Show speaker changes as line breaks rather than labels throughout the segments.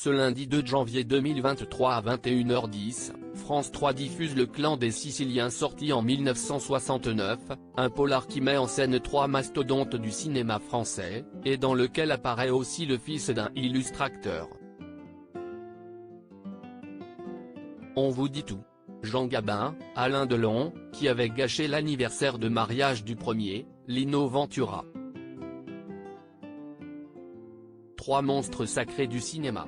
Ce lundi 2 janvier 2023 à 21h10, France 3 diffuse Le Clan des Siciliens sorti en 1969, un polar qui met en scène trois mastodontes du cinéma français, et dans lequel apparaît aussi le fils d'un illustre acteur. On vous dit tout. Jean Gabin, Alain Delon, qui avait gâché l'anniversaire de mariage du premier, Lino Ventura. Trois monstres sacrés du cinéma.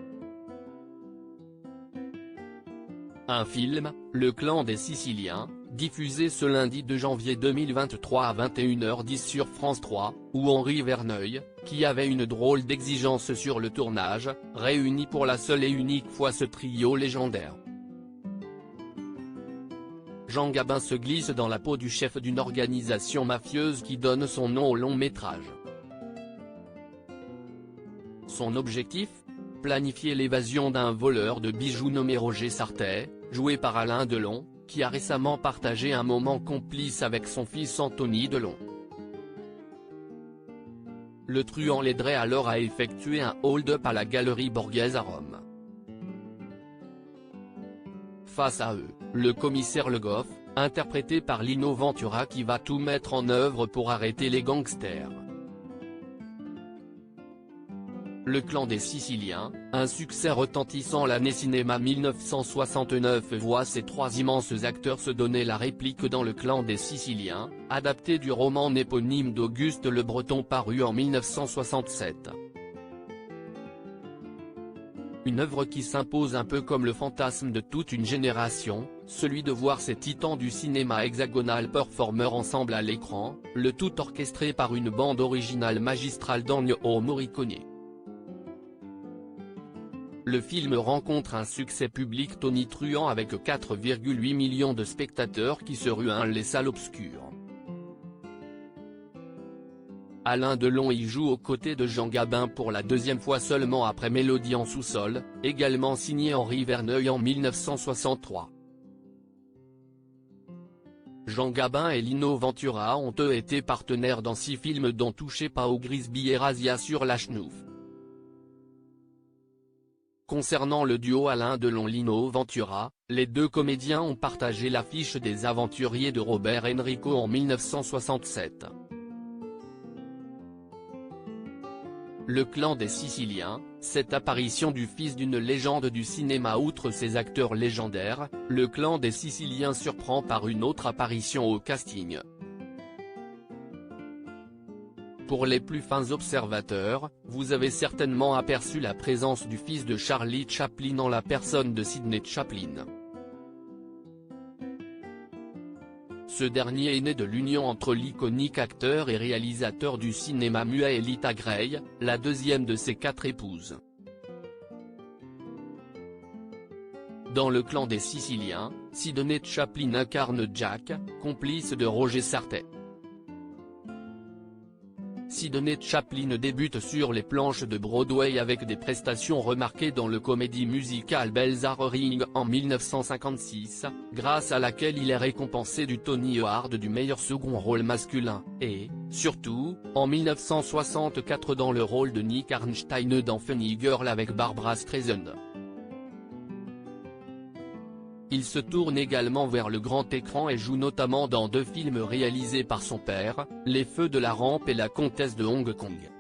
Un film, Le Clan des Siciliens, diffusé ce lundi 2 janvier 2023 à 21h10 sur France 3, où Henri Verneuil, qui avait une drôle d'exigence sur le tournage, réunit pour la seule et unique fois ce trio légendaire. Jean Gabin se glisse dans la peau du chef d'une organisation mafieuse qui donne son nom au long métrage. Son objectif ? Planifier l'évasion d'un voleur de bijoux nommé Roger Sartet, joué par Alain Delon, qui a récemment partagé un moment complice avec son fils Anthony Delon. Le truand l'aiderait alors à effectuer un hold-up à la Galerie Borghese à Rome. Face à eux, le commissaire Le Goff, interprété par Lino Ventura qui va tout mettre en œuvre pour arrêter les gangsters. Le Clan des Siciliens, un succès retentissant l'année cinéma 1969 voit ces trois immenses acteurs se donner la réplique dans Le Clan des Siciliens, adapté du roman éponyme d'Auguste Le Breton paru en 1967. Une œuvre qui s'impose un peu comme le fantasme de toute une génération, celui de voir ces titans du cinéma hexagonal performeurs ensemble à l'écran, le tout orchestré par une bande originale magistrale d'Ennio Morricone. Le film rencontre un succès public tonitruant avec 4,8 millions de spectateurs qui se ruent les salles obscures. Alain Delon y joue aux côtés de Jean Gabin pour la deuxième fois seulement après Mélodie en sous-sol, également signé Henri Verneuil en 1963. Jean Gabin et Lino Ventura ont eux été partenaires dans 6 films dont Touchez pas au Grisby et Razzia sur la Schnouf. Concernant le duo Alain Delon-Lino Ventura, les deux comédiens ont partagé l'affiche des Aventuriers de Robert Enrico en 1967. Le Clan des Siciliens, cette apparition du fils d'une légende du cinéma. Outre ses acteurs légendaires, Le Clan des Siciliens surprend par une autre apparition au casting. Pour les plus fins observateurs, vous avez certainement aperçu la présence du fils de Charlie Chaplin en la personne de Sidney Chaplin. Ce dernier est né de l'union entre l'iconique acteur et réalisateur du cinéma muet et Lita Grey, la deuxième de ses 4 épouses. Dans Le Clan des Siciliens, Sidney Chaplin incarne Jack, complice de Roger Sartet. Sidney Chaplin débute sur les planches de Broadway avec des prestations remarquées dans le comédie musicale Bells Are Ring en 1956, grâce à laquelle il est récompensé du Tony Award du meilleur second rôle masculin, et, surtout, en 1964 dans le rôle de Nick Arnstein dans Funny Girl avec Barbra Streisand. Il se tourne également vers le grand écran et joue notamment dans 2 films réalisés par son père, Les Feux de la Rampe et La Comtesse de Hong Kong.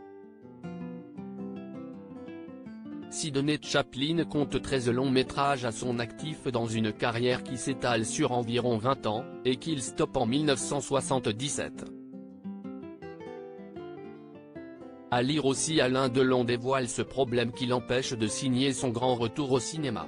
Sidney Chaplin compte 13 longs métrages à son actif dans une carrière qui s'étale sur environ 20 ans, et qu'il stoppe en 1977. À lire aussi Alain Delon dévoile ce problème qui l'empêche de signer son grand retour au cinéma.